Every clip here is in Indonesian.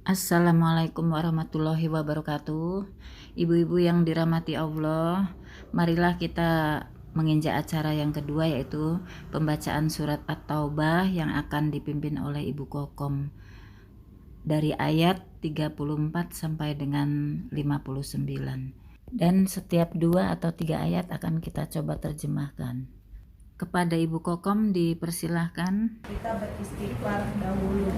Assalamualaikum warahmatullahi wabarakatuh. Ibu-ibu yang dirahmati Allah, marilah kita menginjak acara yang kedua, yaitu pembacaan surat At-Taubah yang akan dipimpin oleh Ibu Kokom dari ayat 34 sampai dengan 59. Dan setiap 2 atau 3 ayat akan kita coba terjemahkan. Kepada Ibu Kokom dipersilahkan. Kita beristighfar dahulu.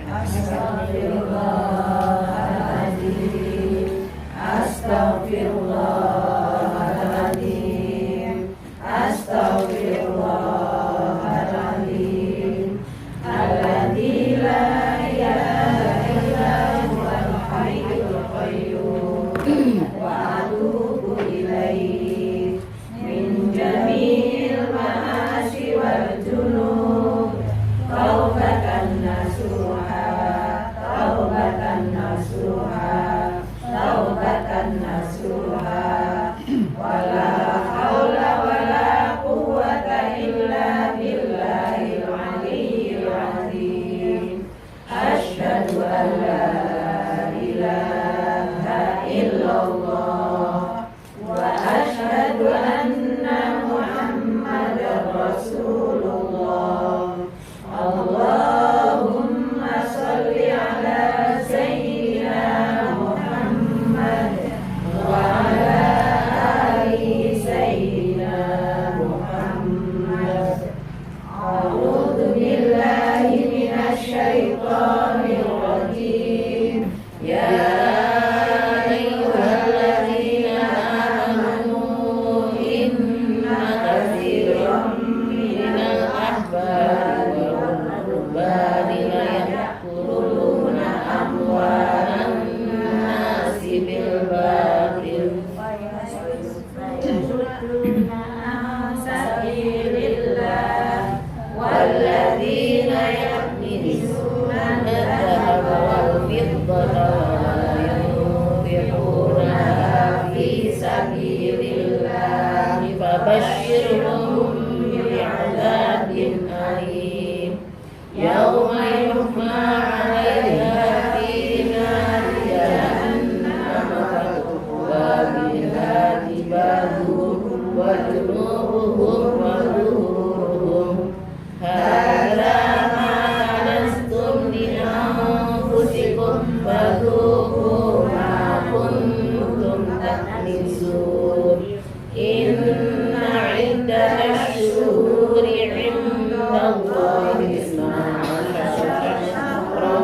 Astagfirullahaladzim, Astagfirullahaladzim, Astagfirullahaladzim. Alladzi la ilaha illa huwal hayyul qayyum wa atubu ilaihi min jami'il ma'asi wal junub taubatan nasuha, taubatan nasuha, taubatan nasuha, wala haula wala quwwata illa billahil aliyyil azim. Asyhadu an la ilaha illallah wa asyhadu anna Muhammadar Rasulullah. Allahumma sholli ala sayyidina Muhammad wa ala ali sayyidina Muhammad. A'udzu billahi minasy syaithanir rajim. Ya ayyuhalladzina amanu inna katsiran minal ahbari wal ruhbani la ya'kuluna amwalan nasi bil batil wa yasudduna an sabilillah walladzina yaknizuna adh-dhahaba wal fiddata wa la yunfiquna fi sabilillah fabashshirhum bi'adzabin alim yauma yuhma 'alaiha fi nari jahannam fatukwa biha jibahuhum wa junubuhum wa zuhuruhum hadza ma kanastum li anfusikum fadhuqu ma kuntum taknizun. Inna 'iddatash syuhuri 'indallahi isna asyara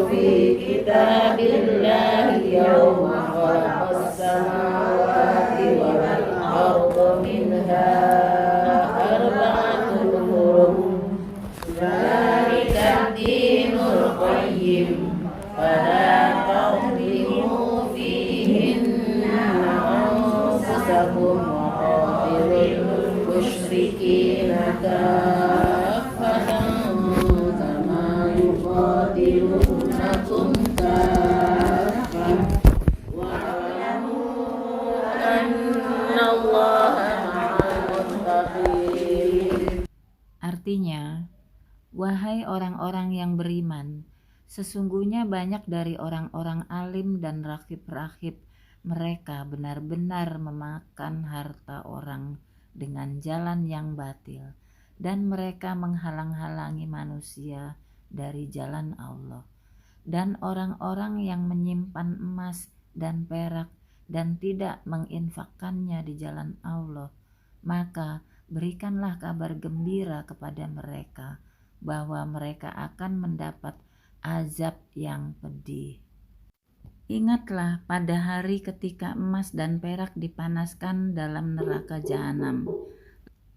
fi kitabillahi yawma khalaqas samawati wal arda minha arba'atun hurum. Dzalika ad-dinul qayyim fala tadhlimu fihinna anfusakum wa qatilul musyrikina kaffatan kama yuqatilunakum kaffah wa'lamu annallaha ma'al muttaqin. Artinya, wahai orang-orang yang beriman, sesungguhnya banyak dari orang-orang alim dan rakhib-rakhib mereka benar-benar memakan harta orang dengan jalan yang batil, dan mereka menghalang-halangi manusia dari jalan Allah. Dan orang-orang yang menyimpan emas dan perak dan tidak menginfakkannya di jalan Allah, maka berikanlah kabar gembira kepada mereka bahwa mereka akan mendapat azab yang pedih. Ingatlah pada hari ketika emas dan perak dipanaskan dalam neraka jahanam.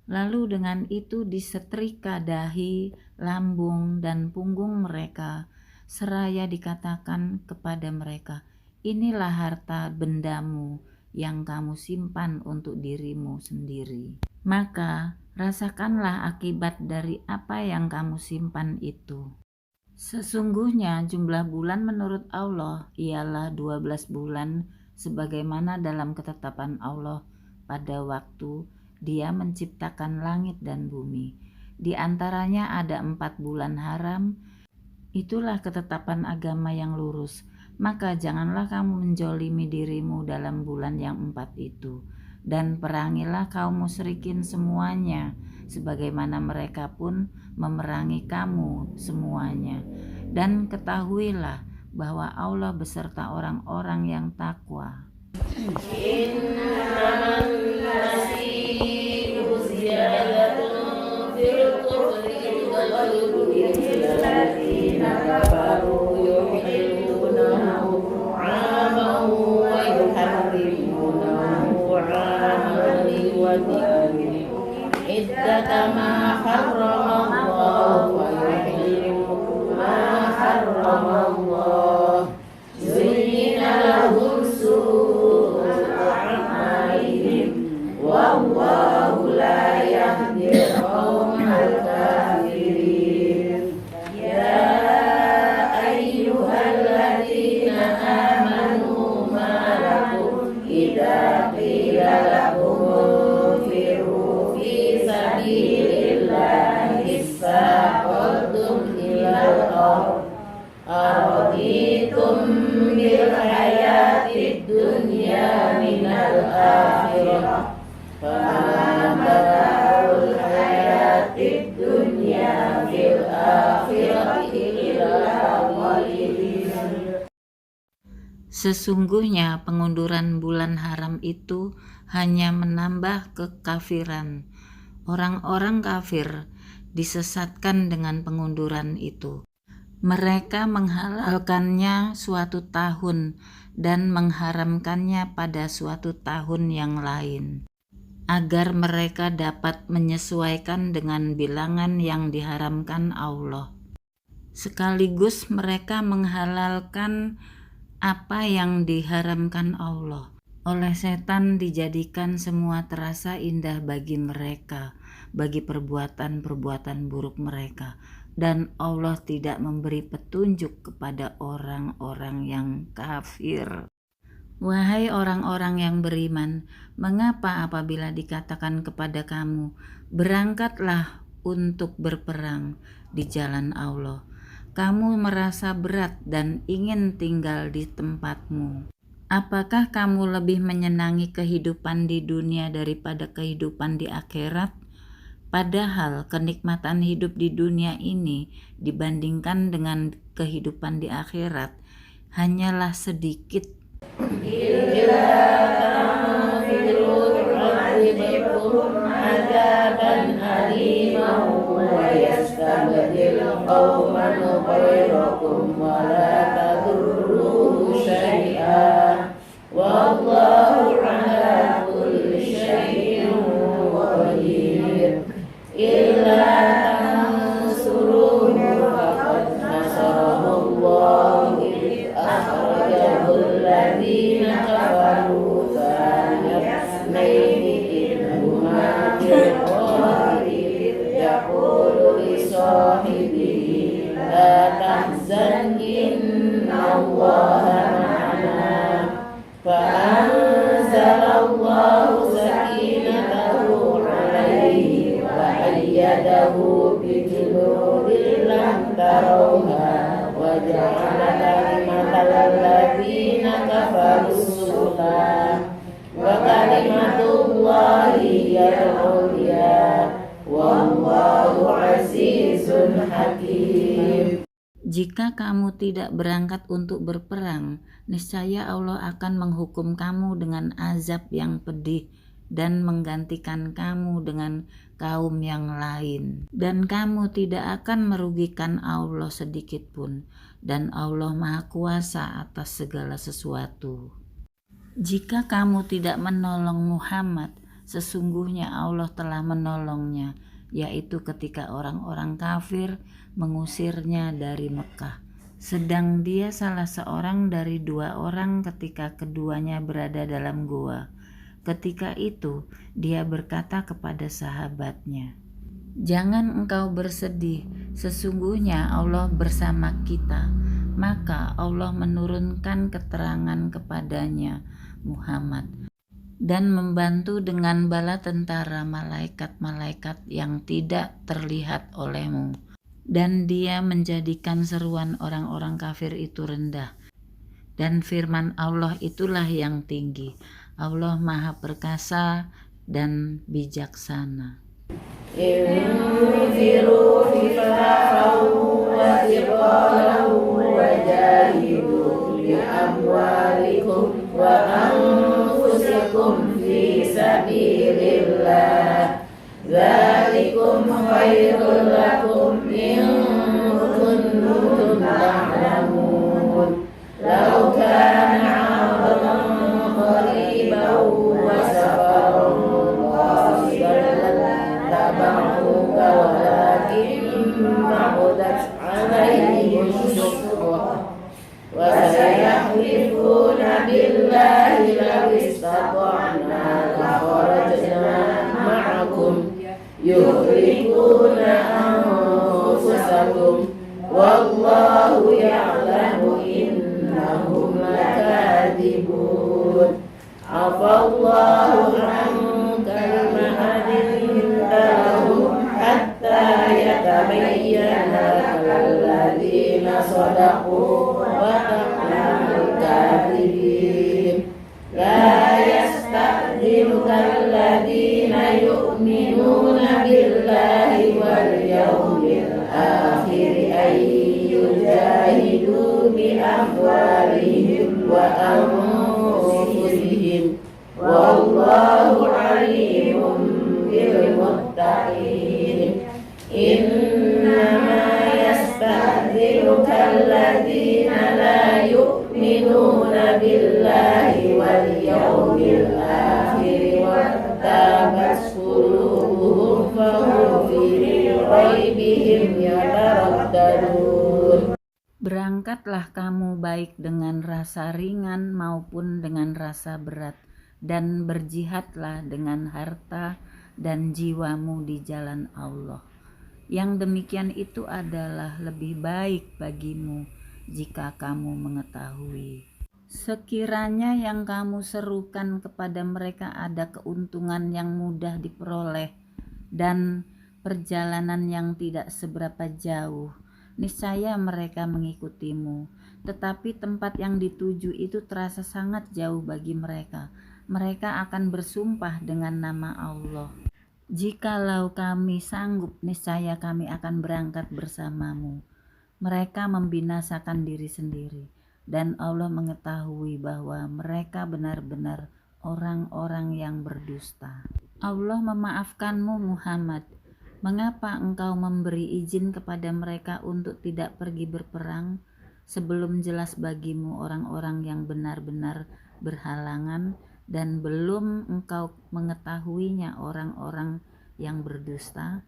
Lalu dengan itu disetrika dahi, lambung, dan punggung mereka, seraya dikatakan kepada mereka, inilah harta bendamu yang kamu simpan untuk dirimu sendiri. Maka rasakanlah akibat dari apa yang kamu simpan itu. Sesungguhnya jumlah bulan menurut Allah ialah 12 bulan sebagaimana dalam ketetapan Allah pada waktu Dia menciptakan langit dan bumi. Di antaranya ada 4 bulan haram Itulah ketetapan agama yang lurus. Maka janganlah kamu menjolimi dirimu dalam bulan yang 4 itu. Dan perangilah kaum musyrikin semuanya, sebagaimana mereka pun memerangi kamu semuanya. Dan ketahuilah bahwa Allah beserta orang-orang yang takwa. Innaman nasi'u ziyadatun fil kufri yudhallul ladzina kafaru yuhillunahu 'aman wa yuharrimunahu 'aman liwadihim iddata ma harramallahu wa yuhillu ma harramallahu zuyyina lahum wallahu la yahdil qaumal kafirin. Ya ayyuhalladzina amanu ma lakum idza qila lakum infiru fi sabilillahi istaqaltum ilal ardh araditum bil hayatid dunya minal akhirah fama mata'ul hayatid dunya fil akhirati illa qalil. Sesungguhnya pengunduran bulan haram itu hanya menambah kekafiran. Orang-orang kafir disesatkan dengan pengunduran itu. Mereka menghalalkannya suatu tahun dan mengharamkannya pada suatu tahun yang lain, agar mereka dapat menyesuaikan dengan bilangan yang diharamkan Allah. Sekaligus mereka menghalalkan apa yang diharamkan Allah. Oleh setan dijadikan semua terasa indah bagi mereka, bagi perbuatan-perbuatan buruk mereka. Dan Allah tidak memberi petunjuk kepada orang-orang yang kafir. Wahai orang-orang yang beriman, mengapa apabila dikatakan kepada kamu, berangkatlah untuk berperang di jalan Allah, kamu merasa berat dan ingin tinggal di tempatmu? Apakah kamu lebih menyenangi kehidupan di dunia daripada kehidupan di akhirat? Padahal kenikmatan hidup di dunia ini dibandingkan dengan kehidupan di akhirat hanyalah sedikit. Illa tanfiru yu'adzibkum 'adzaban aliman wa yastabdil qauman ghayrakum wa la tadurruhu syai'an wallahu 'ala kulli syai'in qadir. Illa tansuruhu faqad nasarahu Allahu id akhrajahu alladhina kafaru thaniyatsnaini idhuma fil ghari yaqulu li sahibihi la tahzan innallaha ma'ana fa anzalallahu sakinatahu 'alaihi ayyadahu bijunudin lam tarawha wa ja'ala kalimatal ladzina kafaru sufla wa kalimatullahi al-'ulya wallahu 'azizun hakim. Jika kamu tidak berangkat untuk berperang, niscaya Allah akan menghukum kamu dengan azab yang pedih dan menggantikan kamu dengan kaum yang lain. Dan kamu tidak akan merugikan Allah sedikit pun, dan Allah Maha Kuasa atas segala sesuatu. Jika kamu tidak menolong Muhammad, sesungguhnya Allah telah menolongnya, yaitu ketika orang-orang kafir mengusirnya dari Mekah. Sedang dia salah seorang dari 2 orang ketika keduanya berada dalam gua. Ketika itu dia berkata kepada sahabatnya, "Jangan engkau bersedih, sesungguhnya Allah bersama kita." Maka Allah menurunkan keterangan kepadanya Muhammad dan membantu dengan bala tentara malaikat-malaikat yang tidak terlihat olehmu. dan Dia menjadikan seruan orang-orang kafir itu rendah. Dan firman Allah itulah yang tinggi. Allah Maha Perkasa dan bijaksana. انفروا خفافا وثقالا وجاهدوا بأموالكم وأنفسكم في سبيل الله ذلكم خير لكم إن كنتم تعلمون لو كان عرضا قريبا وسفرا قاصدا لاتبعوك ولكن بعدت عليهم الشقة وسيحلفون بالله لو استطعنا لخرجنا معكم يهلكون أنفسكم والله يعلم إنهم لكاذبون عفى الله عنك لما أذنت لهم حتى يتبين لك الذين صدقوا وتعلم الكاذبين لا يستأذنك الذين يؤمنون بالله واليوم الآخر أن يجاهدوا بأموالهم وأنفسهم والله عليم بالمتقين إنما يستأذنك الذين لا يؤمنون بالله واليوم الآخر وارتابت قلوبهم فهم في ريبهم يترددون. Berangkatlah kamu baik dengan rasa ringan maupun dengan rasa berat, dan berjihadlah dengan harta dan jiwamu di jalan Allah. Yang demikian itu adalah lebih baik bagimu jika kamu mengetahui. Sekiranya yang kamu serukan kepada mereka ada keuntungan yang mudah diperoleh dan perjalanan yang tidak seberapa jauh, niscaya mereka mengikutimu. Tetapi tempat yang dituju itu terasa sangat jauh bagi mereka. Mereka akan bersumpah dengan nama Allah. Jikalau kami sanggup, niscaya kami akan berangkat bersamamu. Mereka membinasakan diri sendiri, dan Allah mengetahui bahwa mereka benar-benar orang-orang yang berdusta. Allah memaafkanmu Muhammad. Mengapa engkau memberi izin kepada mereka untuk tidak pergi berperang sebelum jelas bagimu orang-orang yang benar-benar berhalangan dan belum engkau mengetahuinya orang-orang yang berdusta?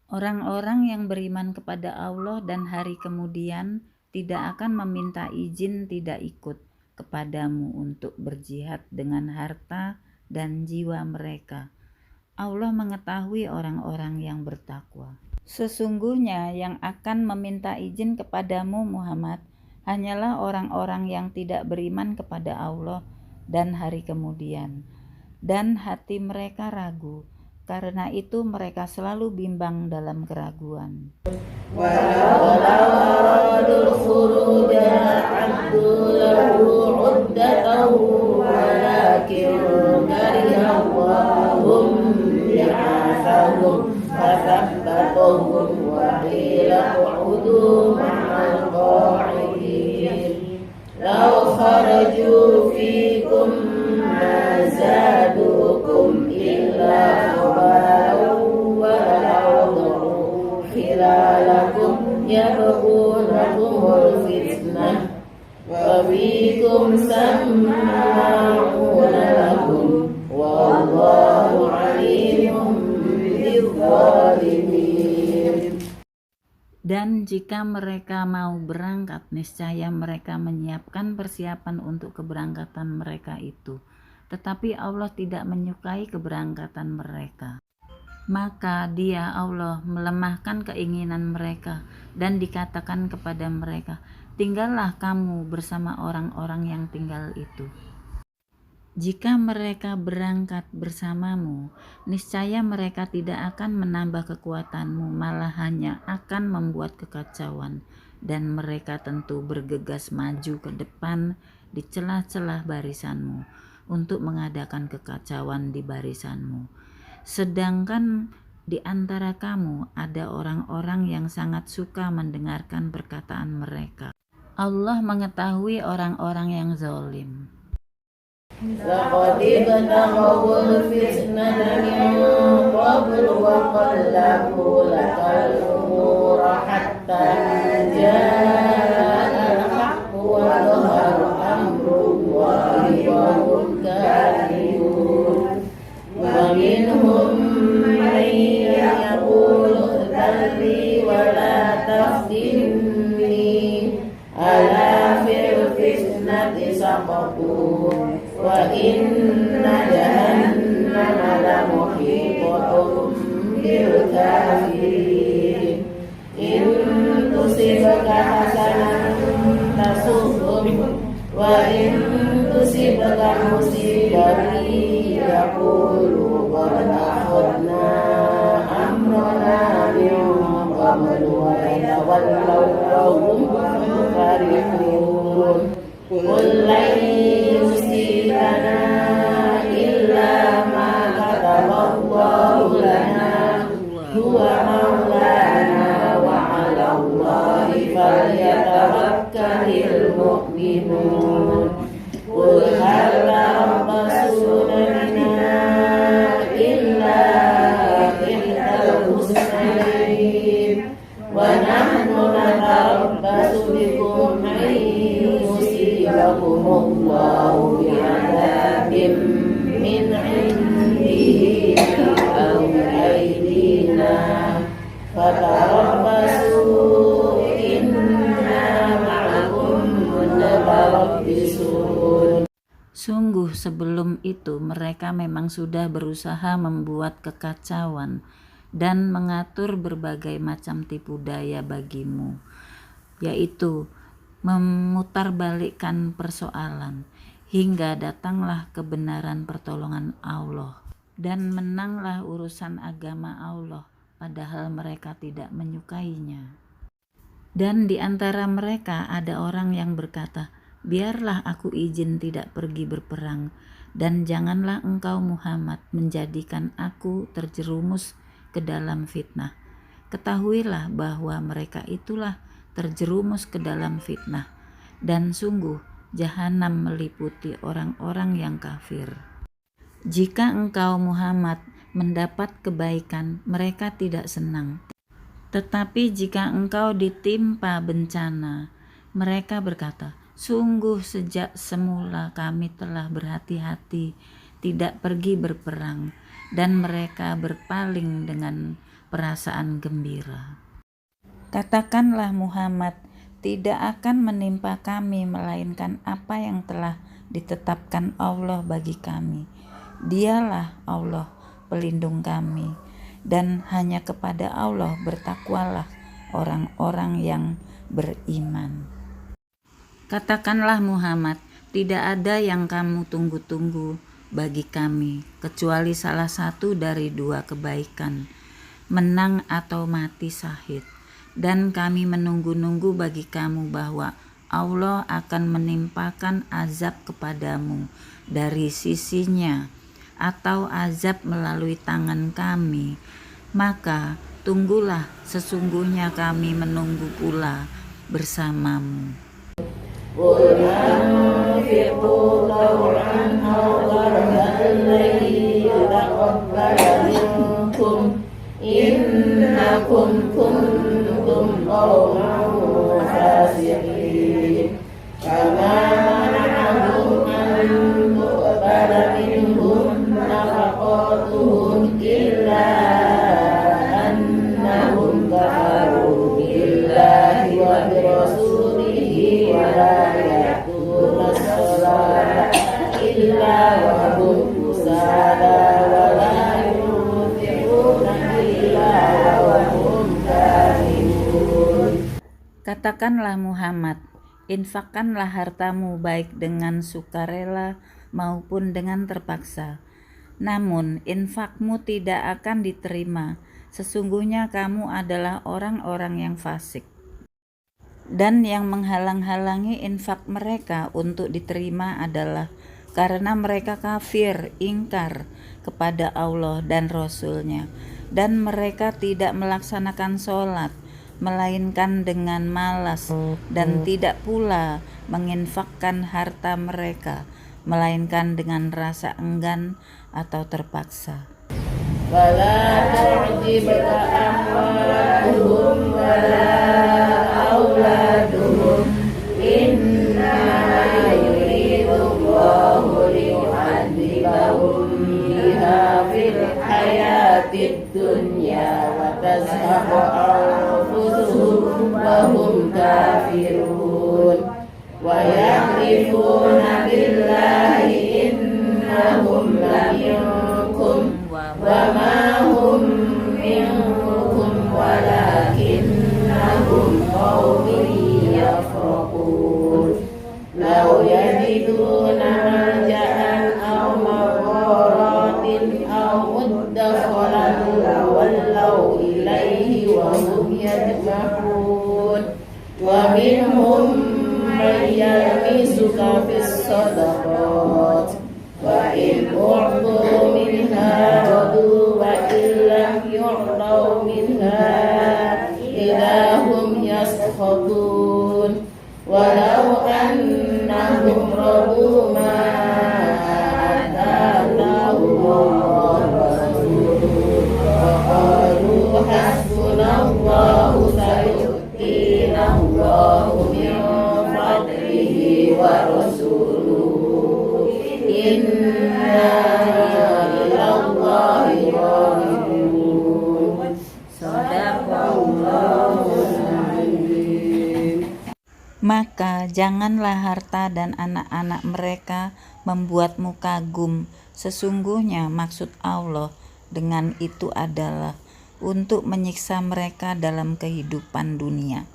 Orang-orang yang beriman kepada Allah dan hari kemudian tidak akan meminta izin tidak ikut kepadamu untuk berjihad dengan harta dan jiwa mereka. Allah mengetahui orang-orang yang bertakwa. Sesungguhnya yang akan meminta izin kepadamu Muhammad hanyalah orang-orang yang tidak beriman kepada Allah dan hari kemudian, dan hati mereka ragu. Karena itu mereka selalu bimbang dalam keraguan. ولو أرادوا الخروج لأعدوا له عدة ولكن كره الله بعاثهم فثبتهم وقيل اقعدوا مع القاعدين لو خرجوا فيكم ما زادوكم إلا خبالا ولأوضعوا خلالكم يبغونكم الفتنة وفيكم سماعون لهم والله عليم بالظالمين. Dan jika mereka mau berangkat, niscaya mereka menyiapkan persiapan untuk keberangkatan mereka itu. Tetapi Allah tidak menyukai keberangkatan mereka. Maka Dia, Allah, melemahkan keinginan mereka dan dikatakan kepada mereka, tinggallah kamu bersama orang-orang yang tinggal itu. Jika mereka berangkat bersamamu, niscaya mereka tidak akan menambah kekuatanmu, malah hanya akan membuat kekacauan, dan mereka tentu bergegas maju ke depan di celah-celah barisanmu untuk mengadakan kekacauan di barisanmu. Sedangkan di antara kamu ada orang-orang yang sangat suka mendengarkan perkataan mereka. Allah mengetahui orang-orang yang zalim. لقد ابتغوا الفتنة من قبل وقلبوا لك الأمور حتى جاء الحق وظهر أمر الله وهم كافرون ومنهم من يقول ائذن لي ولا تفتني ألا في الفتنة سقطوا وإن جهنم لمحيطة بالكافرين إن تصبك حسنة تسؤهم وإن تصبك مصيبة يقولوا قد أخذنا أمرنا من قبل ويتولوا وهم فرحون قل لن يصيبنا إلا ما كتب الله لنا هو مولانا وعلى الله فليتوكل المؤمنون قل هل تربصون بنا إلا إحدى الحسنيين ونحن نتربص بكم أن يصيبكم الله بعذاب من عنده أو أيدينا فتربصوا إنا معكم متربصون. Sungguh sebelum itu mereka memang sudah berusaha membuat kekacauan dan mengatur berbagai macam tipu daya bagimu, yaitu memutarbalikkan persoalan, hingga datanglah kebenaran pertolongan Allah dan menanglah urusan agama Allah, padahal mereka tidak menyukainya. Dan di antara mereka ada orang yang berkata, biarlah aku izin tidak pergi berperang, dan janganlah engkau Muhammad menjadikan aku terjerumus ke dalam fitnah. Ketahuilah bahwa mereka itulah terjerumus ke dalam fitnah, dan sungguh jahanam meliputi orang-orang yang kafir. Jika engkau Muhammad mendapat kebaikan, mereka tidak senang. Tetapi jika engkau ditimpa bencana, mereka berkata, sungguh sejak semula kami telah berhati-hati tidak pergi berperang, dan mereka berpaling dengan perasaan gembira. Katakanlah Muhammad, tidak akan menimpa kami melainkan apa yang telah ditetapkan Allah bagi kami. Dialah Allah pelindung kami, dan hanya kepada Allah bertakwalah orang-orang yang beriman. Katakanlah Muhammad, tidak ada yang kamu tunggu-tunggu bagi kami, kecuali salah satu dari dua kebaikan, menang atau mati syahid. Dan kami menunggu-nunggu bagi kamu bahwa Allah akan menimpakan azab kepadamu dari sisinya, atau azab melalui tangan kami. Maka tunggulah, sesungguhnya kami menunggu pula bersamamu. قل أنفقوا طوعا أو كرها لن يتقبل منكم إنكم كنتم قوما فاسقين كما منعهم أن تقبل منهم نفقاتهم إلا أنهم كفروا بالله وبرسوله ولا يأتون الصلاة إلا وهم كسالى ولا ينفقون إلا وهم كارهون. Katakanlah Muhammad, infakkanlah hartamu baik dengan sukarela maupun dengan terpaksa. Namun infakmu tidak akan diterima. Sesungguhnya kamu adalah orang-orang yang fasik. Dan yang menghalang-halangi infak mereka untuk diterima adalah karena mereka kafir, ingkar kepada Allah dan Rasul-Nya, dan mereka tidak melaksanakan sholat, melainkan dengan malas, dan tidak pula menginfakkan harta mereka, melainkan dengan rasa enggan atau terpaksa. ولا تعجبك أموالهم ولا أولادهم إنما يريد الله ليعذبهم بها في الحياة الدنيا وتزهق أنفسهم وهم كافرون ويحلفون بالله إنهم لمنكم وما هم منكم ولكنهم قوم يفرقون لو يجدون ملجأ أو مغارات أو مدخلا لولوا إليه وهم يجمحون ومنهم من يلمسك في الصدقات وإن أعطوا منها رضوا وإن لم يعطوا منها إذا هم يسخطون ولو أنهم رضوا ما آتاهم الله ورسوله وقالوا حسبنا الله سيؤتينا الله من فضله ورسوله Inna ilallahi raghibun. Shadaqallahul azim. Maka janganlah harta dan anak-anak mereka membuatmu kagum. Sesungguhnya maksud Allah dengan itu adalah untuk menyiksa mereka dalam kehidupan dunia,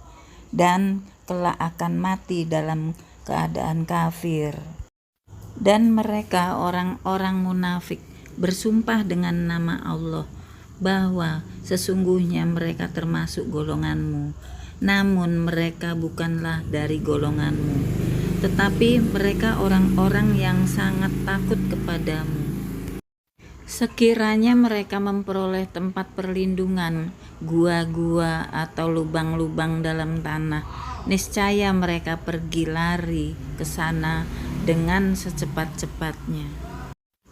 dan kelak akan mati dalam keadaan kafir. Dan mereka orang-orang munafik bersumpah dengan nama Allah bahwa sesungguhnya mereka termasuk golonganmu, namun mereka bukanlah dari golonganmu, tetapi mereka orang-orang yang sangat takut kepadamu. Sekiranya mereka memperoleh tempat perlindungan, gua-gua atau lubang-lubang dalam tanah, niscaya mereka pergi lari ke sana dengan secepat-cepatnya.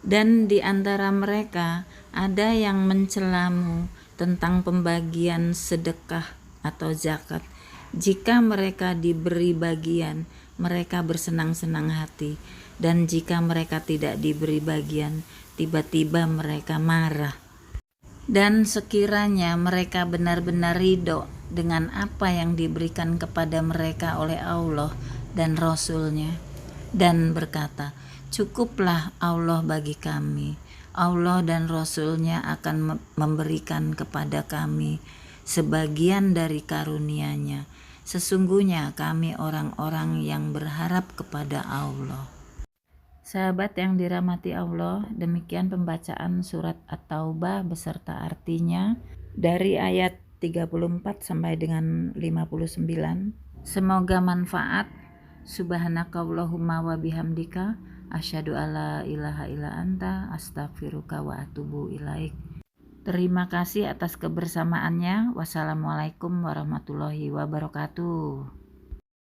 Dan di antara mereka ada yang mencelamu tentang pembagian sedekah atau zakat. Jika mereka diberi bagian, mereka bersenang-senang hati, dan jika mereka tidak diberi bagian, tiba-tiba mereka marah. Dan sekiranya mereka benar-benar ridho dengan apa yang diberikan kepada mereka oleh Allah dan Rasul-Nya, dan berkata, cukuplah Allah bagi kami, Allah dan Rasul-Nya akan memberikan kepada kami sebagian dari karunia-Nya. Sesungguhnya kami orang-orang yang berharap kepada Allah. Sahabat yang dirahmati Allah, demikian pembacaan surat At-Taubah beserta artinya dari ayat 34 sampai dengan 59. Semoga manfaat. Subhanakallahumma wa bihamdika asyhadu alla ilaha illa anta astaghfiruka wa atubu ilaik. Terima kasih atas kebersamaannya. Wassalamualaikum warahmatullahi wabarakatuh.